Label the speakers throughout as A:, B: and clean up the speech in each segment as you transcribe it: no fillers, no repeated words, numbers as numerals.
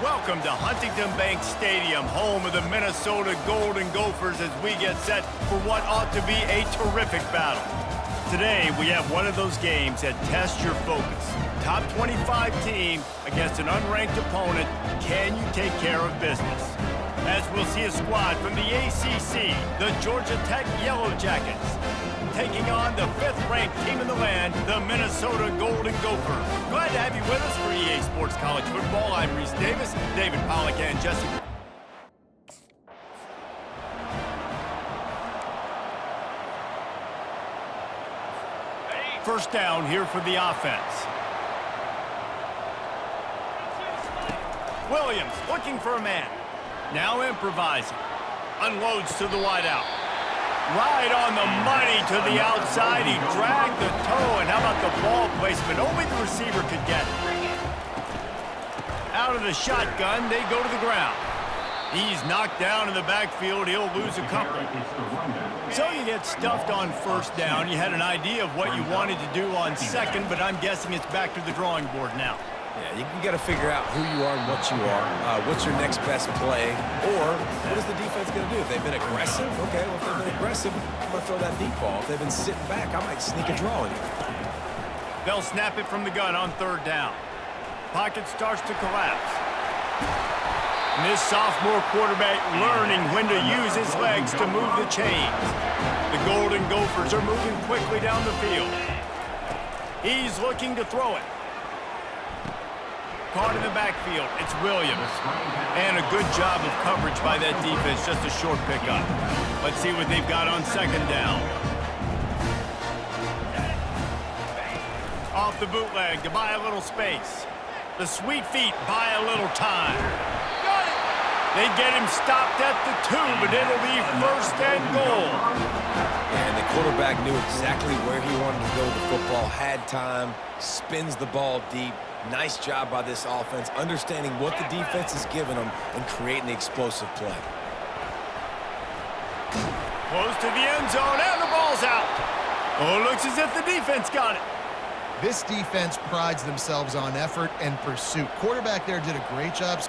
A: Welcome to Huntington Bank Stadium, home of the Minnesota Golden Gophers, as we get set for what ought to be a terrific battle. Today, we have one of those games that tests your focus. Top 25 team against an unranked opponent. Can you take care of business? As we'll see a squad from the ACC, the Georgia Tech Yellow Jackets, taking on the 5th-ranked team in the land, the Minnesota Golden Gophers. Glad to have you with us for EA Sports College Football. I'm Reese Davis, David Pollack, and Jesse. First down here for the offense. Williams looking for a man. Now improvising. Unloads to the wideout. Right on the money to the outside. He dragged the toe, and how about the ball placement? Only the receiver could get it. Out of the shotgun, they go to the ground. He's knocked down in the backfield. He'll lose a couple. So you get stuffed on first down. You had an idea of what you wanted to do on second, but I'm guessing it's back to the drawing board now.
B: Yeah, you got to figure out who you are and what you are. What's your next best play? Or what is the defense going to do? If they've been aggressive, okay, well, if they've been aggressive, I'm going to throw that deep ball. If they've been sitting back, I might sneak a draw in here.
A: They'll snap it from the gun on third down. Pocket starts to collapse. And this sophomore quarterback learning when to use his legs to move the chains. The Golden Gophers are moving quickly down the field. He's looking to throw it. Caught in the backfield, it's Williams. And a good job of coverage by that defense, just a short pickup. Let's see what they've got on second down. Off the bootleg to buy a little space. The sweet feet buy a little time. They get him stopped at the 2, but it'll be first and goal.
B: And the quarterback knew exactly where he wanted to go with the football, had time, spins the ball deep. Nice job by this offense, understanding what the defense is giving them and creating the explosive play.
A: Close to the end zone, and the ball's out. Oh, looks as if the defense got it.
C: This defense prides themselves on effort and pursuit. Quarterback there did a great job.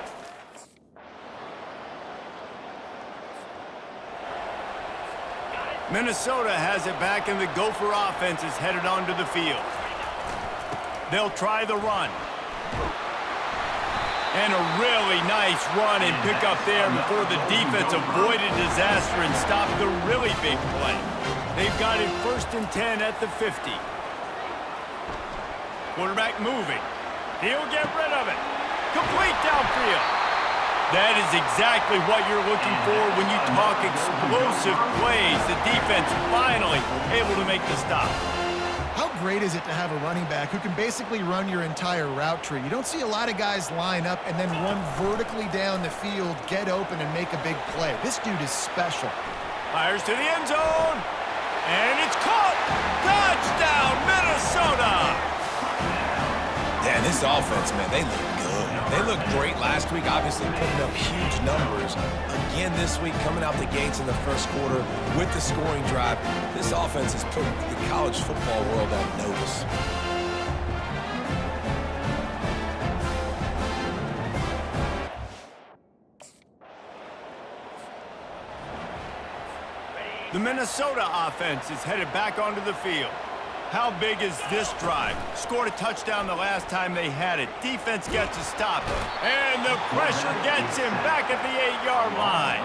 A: Minnesota has it back, and the Gopher offense is headed onto the field. They'll try the run. And a really nice run and pick up there before the defense avoided disaster and stopped the really big play. They've got it first and 10 at the 50. Quarterback moving. He'll get rid of it. Complete downfield. That is exactly what you're looking for when you talk explosive plays. The defense finally able to make the stop.
C: How great is it to have a running back who can basically run your entire route tree? You don't see a lot of guys line up and then run vertically down the field, get open, and make a big play. This dude is special.
A: Fires to the end zone, and it's caught! Touchdown, Minnesota!
B: Yeah, this offense, man, they look good. They looked great last week, obviously putting up huge numbers. Again this week, coming out the gates in the first quarter with the scoring drive. This offense has put the college football world on notice.
A: The Minnesota offense is headed back onto the field. How big is this drive? Scored a touchdown the last time they had it. Defense gets a stop. And the pressure gets him back at the 8-yard line.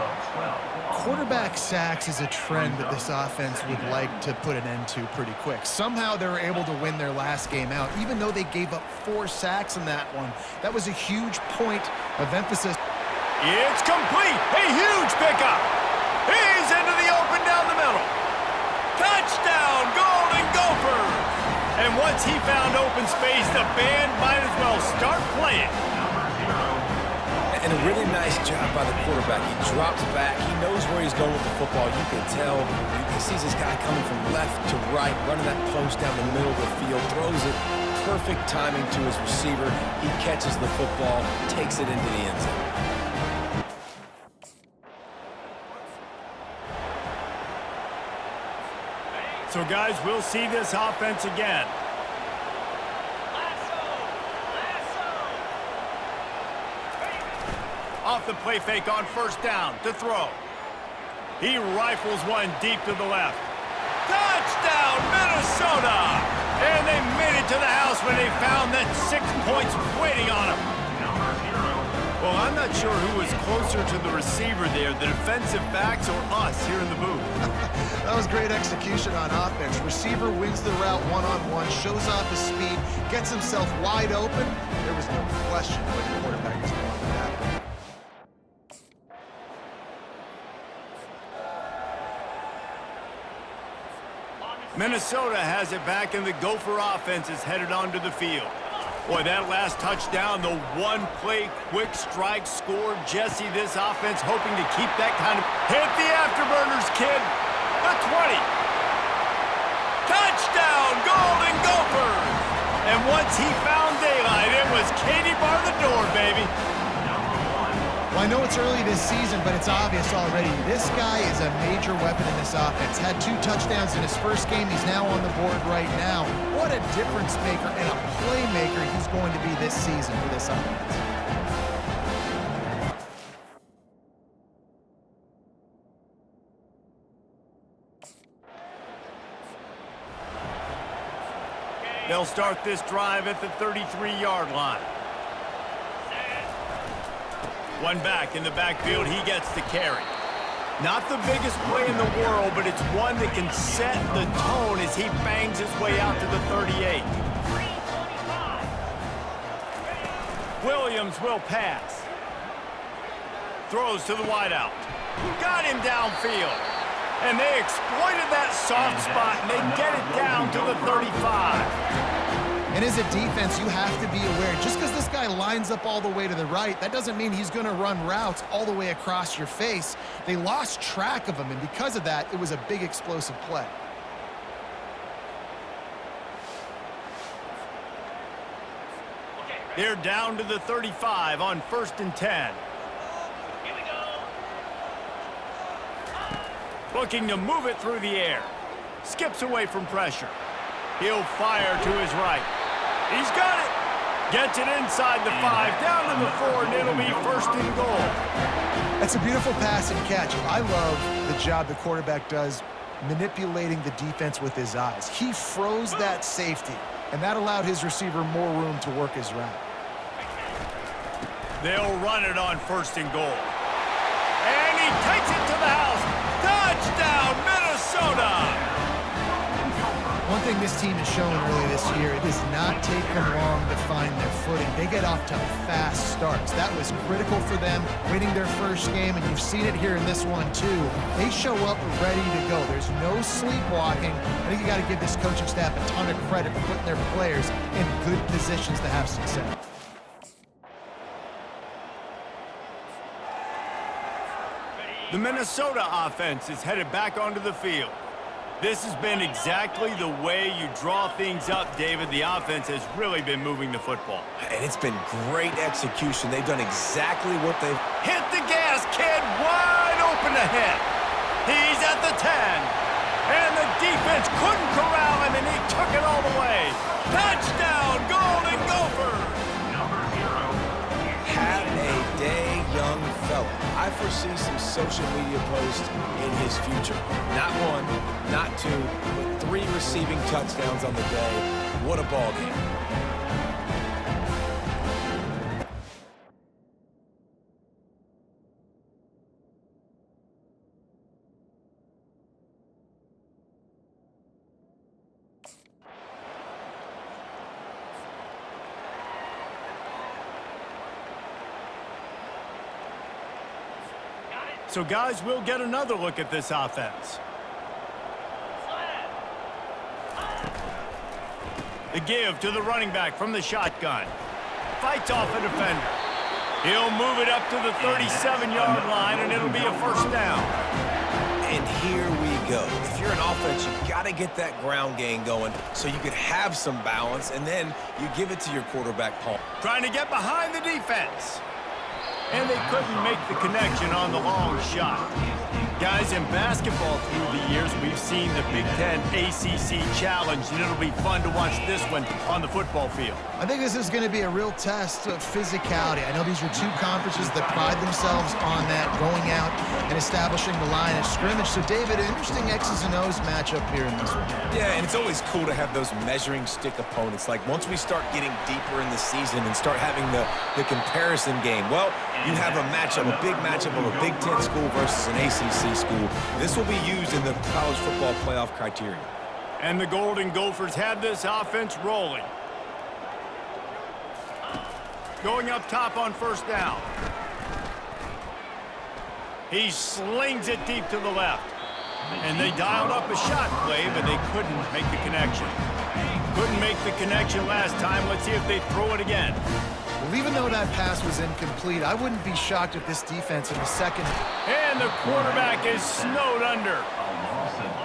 C: Quarterback sacks is a trend that this offense would like to put an end to pretty quick. Somehow they were able to win their last game out, even though they gave up 4 sacks in that one. That was a huge point of emphasis.
A: It's complete. A huge pickup. He's into the open down the middle. Touchdown, Golden Gophers! And once he found open space, the band might as well start playing.
B: And a really nice job by the quarterback. He drops back. He knows where he's going with the football. You can tell. He sees this guy coming from left to right, running that post down the middle of the field, throws it. Perfect timing to his receiver. He catches the football, takes it into the end zone.
A: So, guys, we'll see this offense again. off the play fake on first down to throw. He rifles one deep to the left. Touchdown, Minnesota! And they made it to the house when they found that 6 points waiting on them. Well, I'm not sure who was closer to the receiver there, the defensive backs or us here in the booth.
C: That was great execution on offense. Receiver wins the route one-on-one, shows off his speed, gets himself wide open. There was no question what the quarterback was going with that.
A: Minnesota has it back, and the Gopher offense is headed onto the field. Boy, that last touchdown, the one-play quick strike scored. Jesse, this offense hoping to keep that kind of... Hit the afterburners, kid. The 20. Touchdown, Golden Gophers! And once he found daylight, it was Katie bar the door, baby.
C: Well, I know it's early this season, but it's obvious already. This guy is a major weapon in this offense. Had 2 touchdowns in his first game. He's now on the board right now. What a difference maker and a playmaker he's going to be this season for this offense.
A: They'll start this drive at the 33-yard line. One back in the backfield, he gets the carry. Not the biggest play in the world, but it's one that can set the tone as he bangs his way out to the 38. Williams will pass. Throws to the wideout. Got him downfield. And they exploited that soft spot, and they get it down to the 35.
C: And as a defense, you have to be aware, just because this guy lines up all the way to the right, that doesn't mean he's going to run routes all the way across your face. They lost track of him, and because of that, it was a big explosive play.
A: They're down to the 35 on 1st and 10. Looking to move it through the air. Skips away from pressure. He'll fire to his right. He's got it. Gets it inside the 5, down to the 4, and it'll be 1st and goal.
C: That's a beautiful pass and catch. I love the job the quarterback does manipulating the defense with his eyes. He froze that safety, and that allowed his receiver more room to work his route.
A: They'll run it on 1st and goal. And he takes it to the house. Touchdown, Minnesota!
C: One thing this team has shown early this year, it does not take them long to find their footing. They get off to fast starts. That was critical for them, winning their first game, and you've seen it here in this one too. They show up ready to go. There's no sleepwalking. I think you got to give this coaching staff a ton of credit for putting their players in good positions to have success.
A: The Minnesota offense is headed back onto the field. This has been exactly the way you draw things up, David. The offense has really been moving the football.
B: And it's been great execution. They've done exactly what they've...
A: Hit the gas, kid! Wide open ahead. He's at the 10. And the defense couldn't corral him, and he took it all the way. Touchdown, Golden Gophers!
B: Have a day, young fella. I foresee some social media posts in his future. Not 1, not 2, but 3 receiving touchdowns on the day. What a ball game.
A: So, guys, we'll get another look at this offense. The give to the running back from the shotgun. Fights off a defender. He'll move it up to the 37-yard line, and it'll be a 1st down.
B: And here we go. If you're an offense, you got to get that ground game going so you can have some balance, and then you give it to your quarterback, Paul.
A: Trying to get behind the defense. and they couldn't make the connection on the long shot. Guys, in basketball through the years, we've seen the Big Ten ACC Challenge, and it'll be fun to watch this one on the football field.
C: I think this is going to be a real test of physicality. I know these are two conferences that pride themselves on that, going out and establishing the line of scrimmage. So, David, an interesting X's and O's matchup here in this one.
B: Yeah, and it's always cool to have those measuring stick opponents. Like, once we start getting deeper in the season and start having the comparison game, well, you have a matchup, a big matchup of a Big Ten school versus an ACC school. This will be used in the college football playoff criteria.
A: And the Golden Gophers have this offense rolling. Going up top on first down. He slings it deep to the left. And they dialed up a shot play, but they couldn't make the connection. Couldn't make the connection last time. Let's see if they throw it again.
C: Well, even though that pass was incomplete, I wouldn't be shocked at this defense in the second.
A: And the quarterback is snowed under.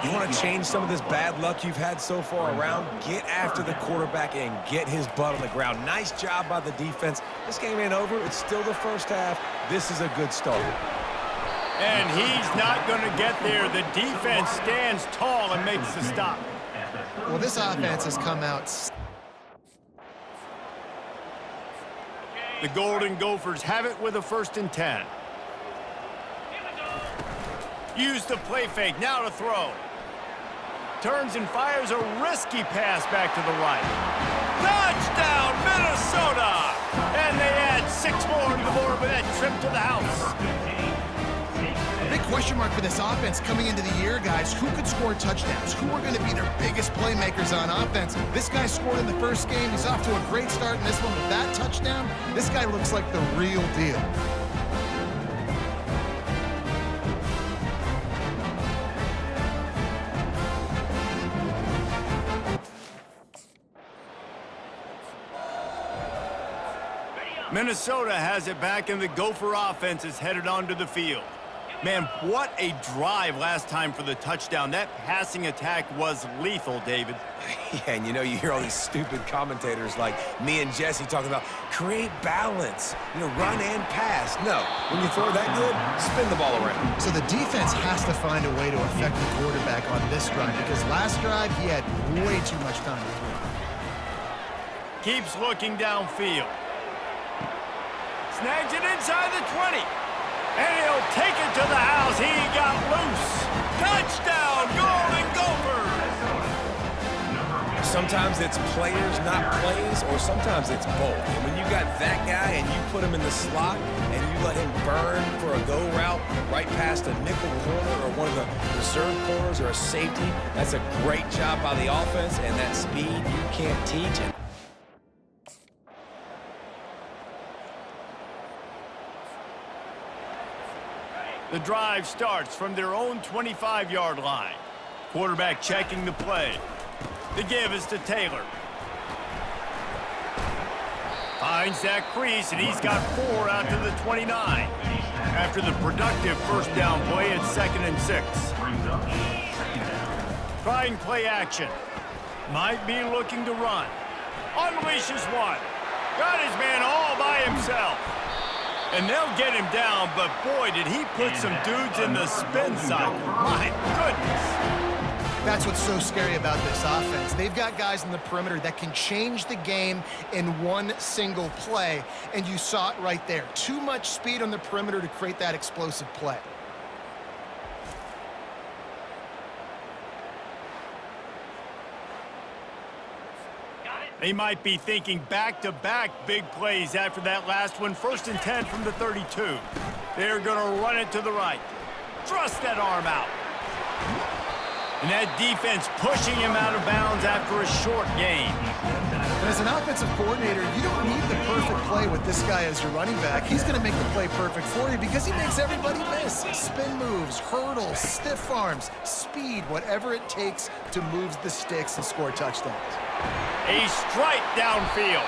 B: You want to change some of this bad luck you've had so far around? Get after the quarterback and get his butt on the ground. Nice job by the defense. This game ain't over. It's still the first half. This is a good start.
A: And he's not going to get there. The defense stands tall and makes the stop.
C: Well, this offense has come out.
A: The Golden Gophers have it with a 1st and 10. Use the play fake, now to throw. Turns and fires a risky pass back to the right. Touchdown, Minnesota! And they add 6 more to the board with that trip to the house.
C: A big question mark for this offense coming into the year, guys. Who could score touchdowns? Who are going to be their biggest playmakers on offense? This guy scored in the first game. He's off to a great start in this one with that touchdown. This guy looks like the real deal.
A: Minnesota has it back, and the Gopher offense is headed onto the field. Man, what a drive last time for the touchdown. That passing attack was lethal, David.
B: Yeah, and you hear all these stupid commentators like me and Jesse talking about create balance, run and pass. No, when you throw that good, spin the ball around.
C: So the defense has to find a way to affect the quarterback on this drive because last drive he had way too much time to throw.
A: Keeps looking downfield. Snags it inside the 20. And he'll take it to the house. He got loose. Touchdown, Golden Gophers!
B: Sometimes it's players, not plays, or sometimes it's both. And when you got that guy and you put him in the slot and you let him burn for a go route right past a nickel corner or one of the reserve corners or a safety, that's a great job by the offense, and that speed you can't teach it.
A: The drive starts from their own 25-yard line. Quarterback checking the play. The give is to Taylor. Finds that crease, and he's got 4 out to the 29. After the productive first down play, it's 2nd and 6. Trying play action. Might be looking to run. Unleashes one. Got his man all by himself. And they'll get him down, but boy, did he put some dudes in the spin cycle. My goodness.
C: That's what's so scary about this offense. They've got guys in the perimeter that can change the game in one single play, and you saw it right there. Too much speed on the perimeter to create that explosive play.
A: They might be thinking back-to-back big plays after that last one. 1st and 10 from the 32. They're going to run it to the right. Thrust that arm out. And that defense pushing him out of bounds after a short gain.
C: And as an offensive coordinator, you don't need the perfect play with this guy as your running back. He's going to make the play perfect for you because he makes everybody miss. Spin moves, hurdles, stiff arms, speed, whatever it takes to move the sticks and score touchdowns.
A: A strike downfield.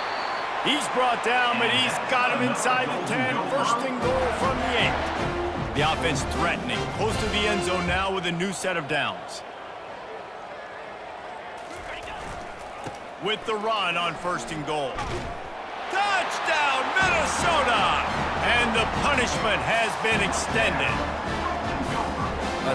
A: He's brought down, but he's got him inside the 10. 1st and goal from the 8. The offense threatening. Close to the end zone now with a new set of downs. With the run on 1st and goal. Touchdown, Minnesota! And the punishment has been extended.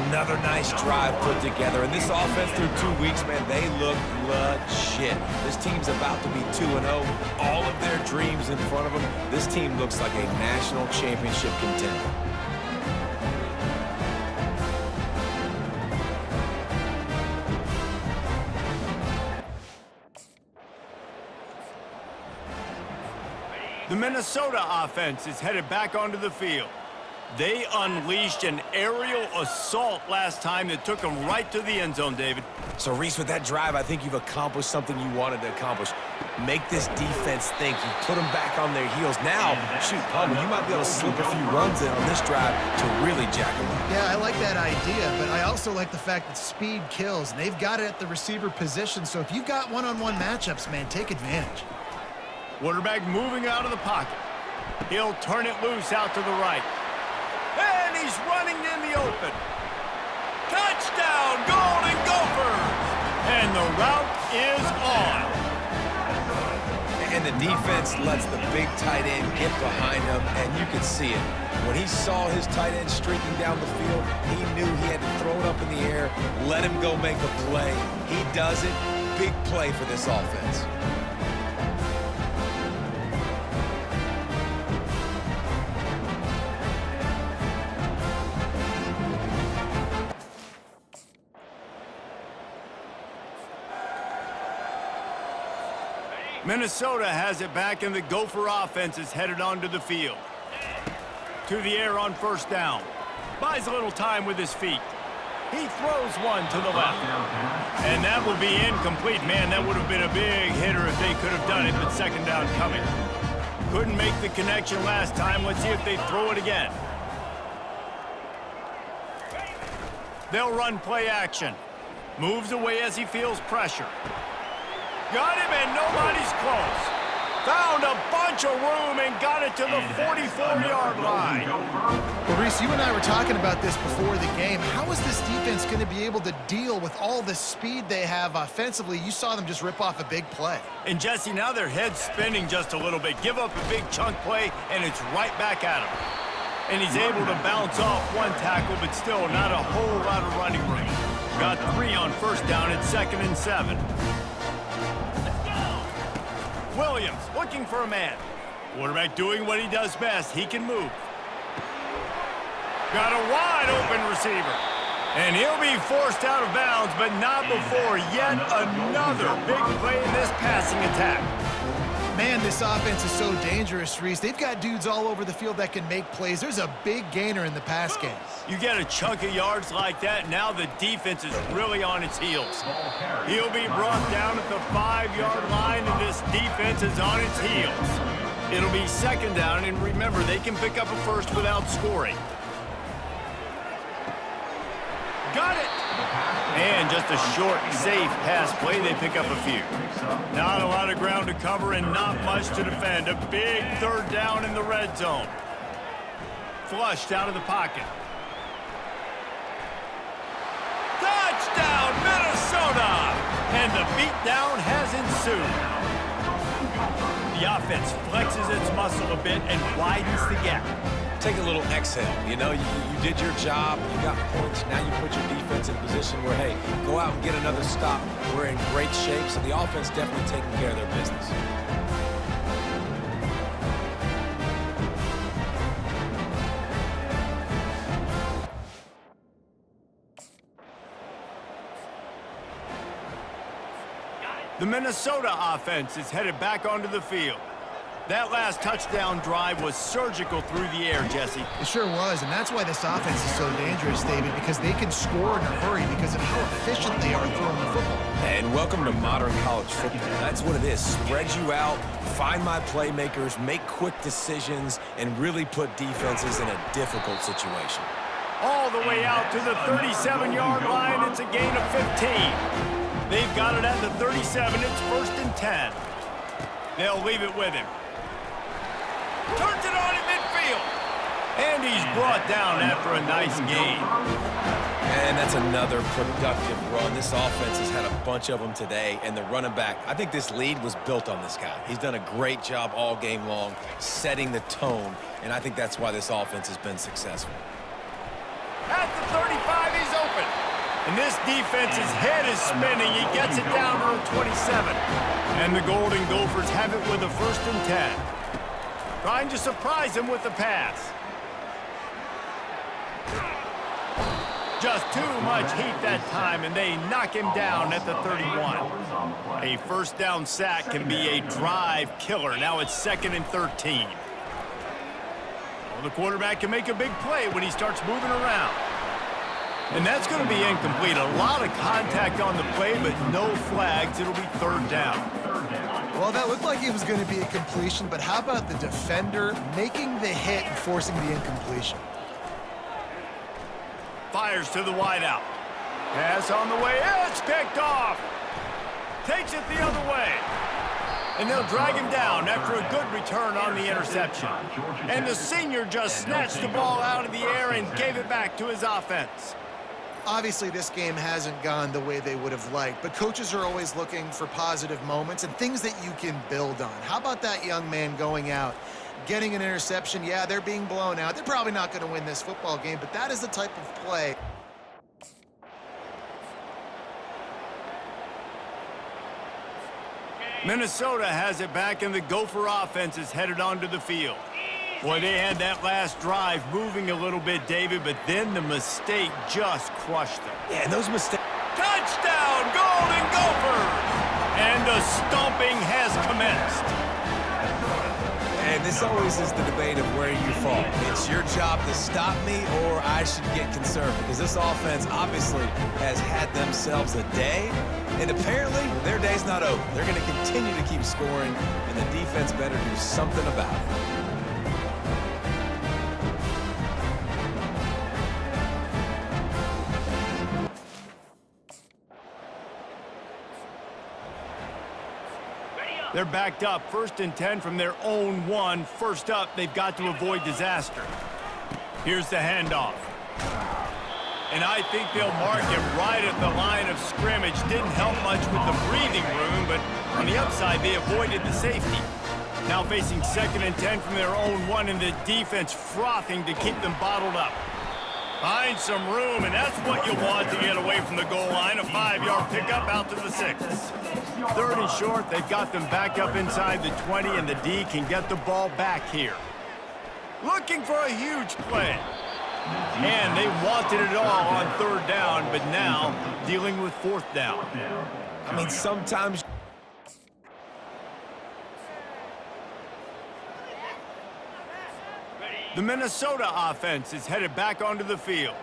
B: Another nice drive put together. And this offense through 2 weeks, man, they look legit. This team's about to be 2-0. All of their dreams in front of them. This team looks like a national championship contender.
A: The Minnesota offense is headed back onto the field. They unleashed an aerial assault last time that took them right to the end zone, David.
B: So, Reese, with that drive, I think you've accomplished something you wanted to accomplish. Make this defense think. You put them back on their heels. Now, shoot, Palmer, you might be able to slip a few runs in on this drive to really jack them up.
C: Yeah, I like that idea, but I also like the fact that speed kills, and they've got it at the receiver position, so if you've got one-on-one matchups, man, take advantage.
A: Quarterback moving out of the pocket. He'll turn it loose out to the right. And he's running in the open. Touchdown, Golden Gophers! And the route is on.
B: And the defense lets the big tight end get behind him, and you can see it. When he saw his tight end streaking down the field, he knew he had to throw it up in the air, let him go make a play. He does it. Big play for this offense.
A: Minnesota has it back, and the Gopher offense is headed onto the field. To the air on first down. Buys a little time with his feet. He throws one to the left. And that will be incomplete. Man, that would have been a big hitter if they could have done it, but second down coming. Couldn't make the connection last time. Let's see if they throw it again. They'll run play action. Moves away as he feels pressure. Got him, and nobody's close. Found a bunch of room and got it to the 44-yard line.
C: Well, Reese, you and I were talking about this before the game. How is this defense going to be able to deal with all the speed they have offensively? You saw them just rip off a big play.
A: And, Jesse, now their head's spinning just a little bit. Give up a big chunk play, and it's right back at him. And he's able to bounce off one tackle, but still not a whole lot of running room. Got 3 on first down at 2nd and 7. Williams looking for a man. Quarterback doing what he does best. He can move. Got a wide open receiver. And he'll be forced out of bounds, but not before yet another big play in this passing attack.
C: Man, this offense is so dangerous, Reese. They've got dudes all over the field that can make plays. There's a big gainer in the pass game.
A: You get a chunk of yards like that, now the defense is really on its heels. He'll be brought down at the 5-yard line, and this defense is on its heels. It'll be second down, and remember, they can pick up a first without scoring. Got it! And just a short, safe pass play. They pick up a few. Not a lot of ground to cover and not much to defend. A big third down in the red zone. Flushed out of the pocket. Touchdown, Minnesota! And the beatdown has ensued. The offense flexes its muscle a bit and widens the gap.
B: Take a little exhale. You know, you did your job. You got points. Now you put your defense in a position where, hey, go out and get another stop. We're in great shape, so the offense definitely taking care of their business.
A: The Minnesota offense is headed back onto the field. That last touchdown drive was surgical through the air, Jesse.
C: It sure was, and that's why this offense is so dangerous, David, because they can score in a hurry because of how efficient they are throwing the football.
B: And welcome to modern college football. That's what it is. Spread you out, find my playmakers, make quick decisions, and really put defenses in a difficult situation.
A: All the way out to the 37-yard line. It's a gain of 15. They've got it at the 37. It's 1st and 10. They'll leave it with him. Turns it on in midfield. And he's brought down after a nice gain.
B: And that's another productive run. This offense has had a bunch of them today, and the running back, I think this lead was built on this guy. He's done a great job all game long, setting the tone, and I think that's why this offense has been successful.
A: At the 35, he's open. And this defense's head is spinning. He gets it down to the 27. And the Golden Gophers have it with a 1st and 10. Trying to surprise him with the pass. Just too much heat that time, and they knock him down at the 31. A 1st down sack can be a drive killer. Now it's 2nd and 13. Well, the quarterback can make a big play when he starts moving around. And that's going to be incomplete. A lot of contact on the play, but no flags. It'll be 3rd down.
C: Well, that looked like it was going to be a completion, but how about the defender making the hit and forcing the incompletion?
A: Fires to the wideout. Pass on the way. It's picked off. Takes it the other way. And they'll drag him down after a good return on the interception. And the senior just snatched the ball out of the air and gave it back to his offense.
C: Obviously, this game hasn't gone the way they would have liked, but coaches are always looking for positive moments and things that you can build on. How about that young man going out, getting an interception? Yeah, they're being blown out. They're probably not going to win this football game, but that is the type of play.
A: Minnesota has it back, and the Gopher offense is headed onto the field. Boy, they had that last drive moving a little bit, David, but then the mistake just crushed them.
B: Yeah, and those mistakes.
A: Touchdown, Golden Gophers! And the stomping has commenced.
B: And this always is the debate of where you fall. It's your job to stop me, or I should get concerned, because this offense obviously has had themselves a day, and apparently their day's not over. They're going to continue to keep scoring, and the defense better do something about it.
A: They're backed up, 1st and 10 from their own 1. First up, they've got to avoid disaster. Here's the handoff. And I think they'll mark him right at the line of scrimmage. Didn't help much with the breathing room, but on the upside, they avoided the safety. Now facing 2nd and 10 from their own 1, and the defense frothing to keep them bottled up. Find some room, and that's what you want to get away from the goal line. A 5-yard pickup out to the 6. 3rd and short, they've got them back up inside the 20, and the D can get the ball back here. Looking for a huge play. And they wanted it all on 3rd down, but now dealing with 4th down.
B: I mean, sometimes...
A: The Minnesota offense is headed back onto the field.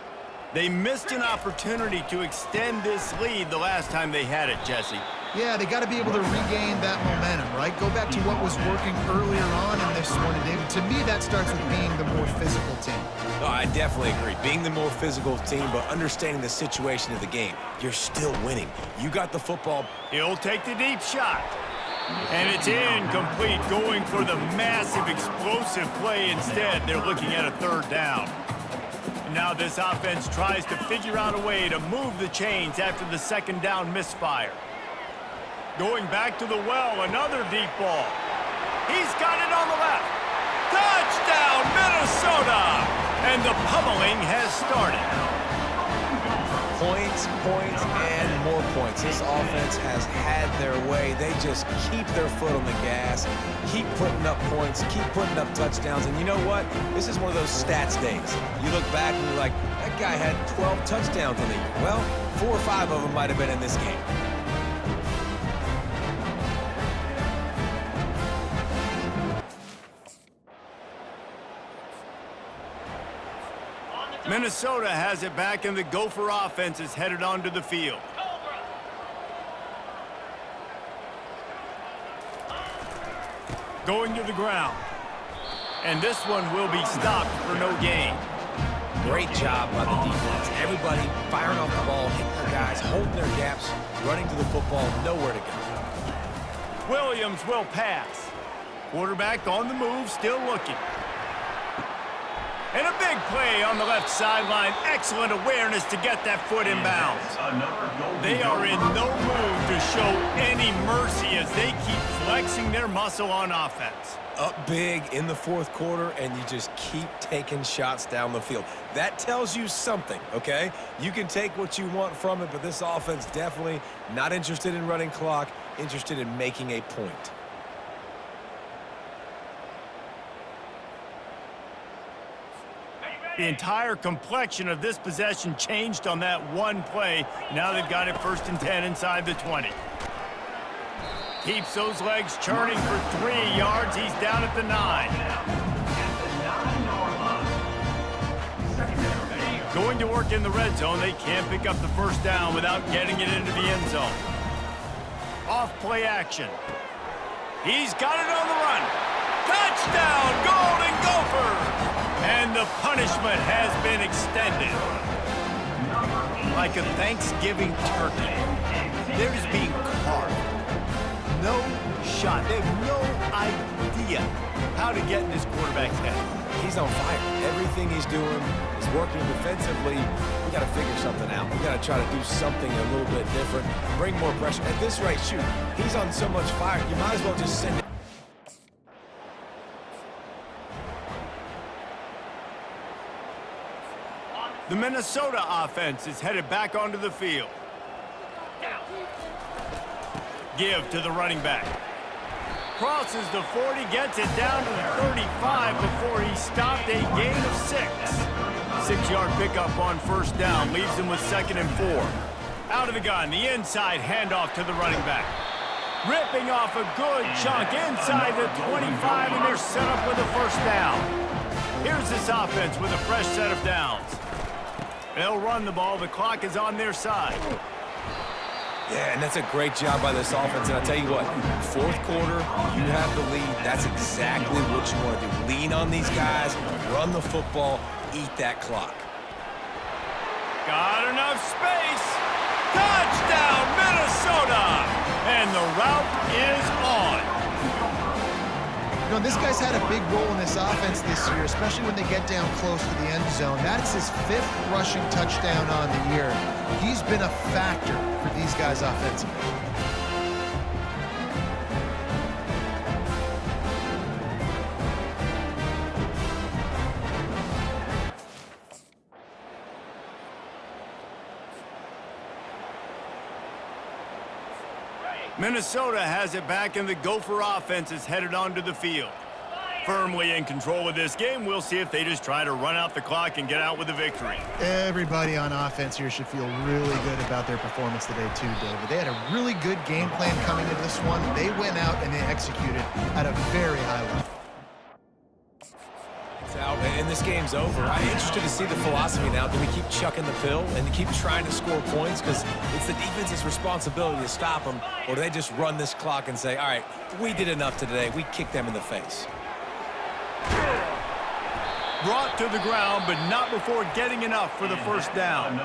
A: They missed an opportunity to extend this lead the last time they had it, Jesse.
C: Yeah, they got to be able to regain that momentum, right? Go back to what was working earlier on in this one, and David, to me, that starts with being the more physical team.
B: Oh, I definitely agree. Being the more physical team, but understanding the situation of the game. You're still winning. You got the football.
A: He'll take the deep shot. And it's incomplete, going for the massive, explosive play instead. They're looking at a 3rd down. Now this offense tries to figure out a way to move the chains after the 2nd down misfire. Going back to the well, another deep ball. He's got it on the left. Touchdown, Minnesota! And the pummeling has started.
B: Points, and more points. This offense has had their way. They just keep their foot on the gas, keep putting up points, keep putting up touchdowns. And you know what? This is one of those stats days. You look back and you're like, that guy had 12 touchdowns in the year. Well, 4 or 5 of them might have been in this game.
A: Minnesota has it back, and the Gopher offense is headed onto the field. Going to the ground. And this one will be stopped for no gain.
B: Great job by the defense. Everybody firing off the ball, hitting their guys, holding their gaps, running to the football, nowhere to go.
A: Williams will pass. Quarterback on the move, still looking. And a big play on the left sideline. Excellent awareness to get that foot in bounds. They are in no mood to show any mercy as they keep flexing their muscle on offense.
B: Up big in the fourth quarter, and you just keep taking shots down the field. That tells you something, okay? You can take what you want from it, but this offense definitely not interested in running clock, interested in making a point.
A: The entire complexion of this possession changed on that one play. Now they've got it 1st and 10 inside the 20. Keeps those legs churning for 3 yards. He's down at the 9. Going to work in the red zone. They can't pick up the first down without getting it into the end zone. Off play action. He's got it on the run. Touchdown, Golden Gophers! And the punishment has been extended. Like a Thanksgiving turkey, they're just being carved. No shot. They have no idea how to get in this quarterback's head.
B: He's on fire. Everything he's doing is working defensively. We got to figure something out. We got to try to do something a little bit different, bring more pressure. At this rate, shoot, he's on so much fire, you might as well just send it.
A: The Minnesota offense is headed back onto the field. Give to the running back. Crosses the 40, gets it down to the 35 before he stopped. A gain of 6. 6-yard pickup on first down, leaves him with 2nd and 4. Out of the gun, the inside handoff to the running back. Ripping off a good chunk inside the 25, and they're set up with a first down. Here's this offense with a fresh set of downs. They'll run the ball. The clock is on their side.
B: Yeah, and that's a great job by this offense. And I'll tell you what, fourth quarter, you have the lead. That's exactly what you want to do. Lean on these guys, run the football, eat that clock.
A: Got enough space. Touchdown, Minnesota! And the route is on.
C: You know, this guy's had a big role in this offense this year, especially when they get down close to the end zone. That's his 5th rushing touchdown on the year. He's been a factor for these guys offensively.
A: Minnesota has it back, and the Gopher offense is headed onto the field. Firmly in control of this game. We'll see if they just try to run out the clock and get out with a victory.
C: Everybody on offense here should feel really good about their performance today too, David. They had a really good game plan coming into this one. They went out and they executed at a very high level.
B: Out, and this game's over. I'm interested to see the philosophy now. Do we keep chucking the pill and keep trying to score points because it's the defense's responsibility to stop them, or do they just run this clock and say, all right, we did enough today, we kicked them in the face?
A: Brought to the ground, but not before getting enough for the first down.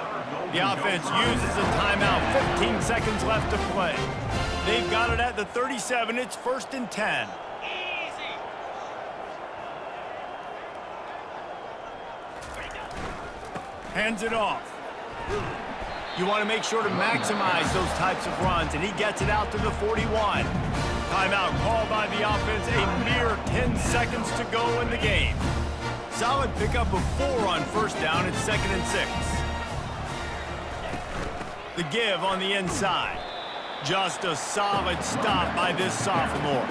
A: The offense uses a timeout. 15 seconds left to play. They've got it at the 37. It's 1st and 10. Hands it off. You want to make sure to maximize those types of runs, and he gets it out to the 41. Timeout called by the offense. A mere 10 seconds to go in the game. Solid pickup of 4 on first down. It's 2nd and 6. The give on the inside. Just a solid stop by this sophomore.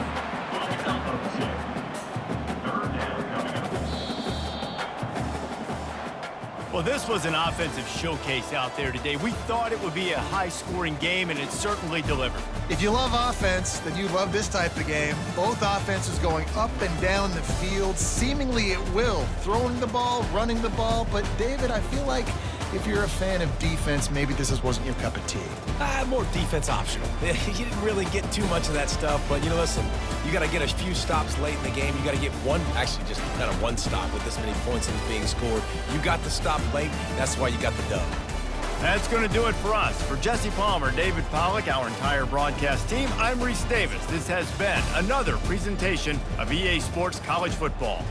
A: Well, this was an offensive showcase out there today. We thought it would be a high-scoring game, and it certainly delivered.
C: If you love offense, then you love this type of game. Both offenses going up and down the field, seemingly at will. Throwing the ball, running the ball. But, David, I feel like if you're a fan of defense, maybe this wasn't your cup of tea.
B: More defense optional. You didn't really get too much of that stuff, but, listen, you got to get a few stops late in the game. You got to get actually just kind of one stop with this many points that was being scored. You got the stop late. That's why you got the dub.
A: That's going to do it for us. For Jesse Palmer, David Pollack, our entire broadcast team, I'm Reese Davis. This has been another presentation of EA Sports College Football.